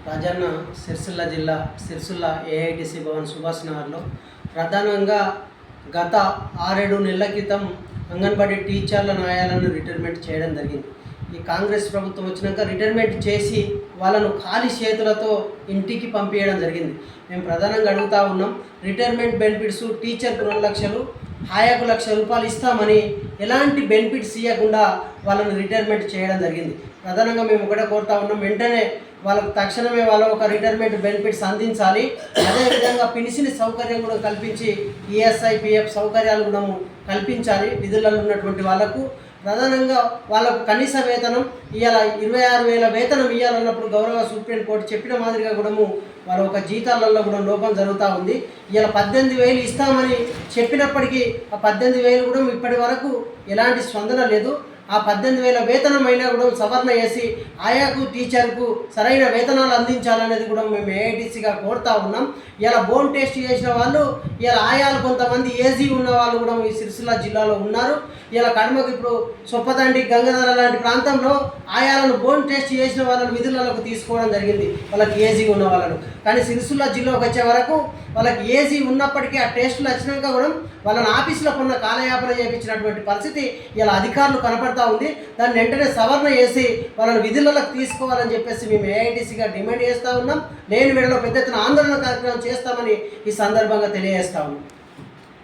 రాజన్న సిరిసిల్ల జిల్లా సిరిసిల్ల ఏఐటిసి భవన్ సుభాష్ నగర్లో ప్రధానంగా గత 6-7 నెలల క్రితం అంగన్వాడీ టీచర్ల న్యాయాలను రిటైర్మెంట్ చేయడం జరిగింది. ఈ కాంగ్రెస్ ప్రభుత్వం వచ్చినాక రిటైర్మెంట్ చేసి వాళ్ళను ఖాళీ చేతులతో ఇంటికి పంపించడం జరిగింది. మేము ప్రధానంగా అడుగుతూ ఉన్నాం, రిటైర్మెంట్ బెనిఫిట్స్ టీచర్కు 2 లక్షలు, హాయాకు ₹1,00,000 ఇస్తామని ఎలాంటి బెనిఫిట్స్ ఇవ్వకుండా వాళ్ళను రిటైర్మెంట్ చేయడం జరిగింది. ప్రధానంగా మేము ఒకటే కోరుతా ఉన్నాం, వెంటనే వాళ్ళకు తక్షణమే వాళ్ళ ఒక రిటైర్మెంట్ బెనిఫిట్స్ అందించాలి. అదేవిధంగా పెన్షన్ సౌకర్యం కూడా కల్పించి ఈఎస్ఐ పిఎఫ్ సౌకర్యాలు కూడా కల్పించాలి. విధులలో ఉన్నటువంటి వాళ్ళకు ప్రధానంగా వాళ్ళకు కనీస వేతనం ఇవాళ 26,000 వేతనం ఇవ్వాలన్నప్పుడు గౌరవ సుప్రీంకోర్టు చెప్పిన మాదిరిగా కూడా వాళ్ళ ఒక జీతాలలో కూడా లోపం జరుగుతూ ఉంది. ఇవాళ 18,000 ఇస్తామని చెప్పినప్పటికీ ఆ 18,000 కూడా ఇప్పటి వరకు ఎలాంటి స్పందన లేదు. ఆ 18,000 వేతనం అయినా కూడా సవరణ చేసి ఆయాకు టీచర్కు సరైన వేతనాలు అందించాలనేది కూడా మేము ఏఐటీసీగా కోరుతా ఉన్నాం. ఇలా బోన్ టెస్ట్ చేసిన వాళ్ళు ఇలా ఆయాలు కొంతమంది ఏజీ ఉన్న వాళ్ళు కూడా ఈ సిరిసిల్ల జిల్లాలో ఉన్నారు. ఇలా కడమకు ఇప్పుడు సొప్పదండి గంగాధర లాంటి ప్రాంతంలో ఆయాలను బోన్ టెస్ట్ చేసిన వాళ్ళని విధులకు తీసుకోవడం జరిగింది, వాళ్ళకి ఏజీ ఉన్న వాళ్ళను. కానీ సిరిసిల్ల జిల్లాకు వచ్చే వరకు వాళ్ళకి ఏజీ ఉన్నప్పటికీ ఆ టెస్టులు వచ్చినాక కూడా వాళ్ళని ఆఫీసులో కొన్న కాలయాపన చేయించినటువంటి పరిస్థితి ఇలా అధికారులు కనపడతా ఉంది. దాన్ని వెంటనే సవరణ చేసి వాళ్ళని విధులకు తీసుకోవాలని చెప్పేసి మేము ఏఐటీసీగా డిమాండ్ చేస్తూ ఉన్నాం. లేని వేళలో పెద్ద ఎత్తున ఆందోళన కార్యక్రమం చేస్తామని ఈ సందర్భంగా తెలియజేస్తా ఉన్నాం.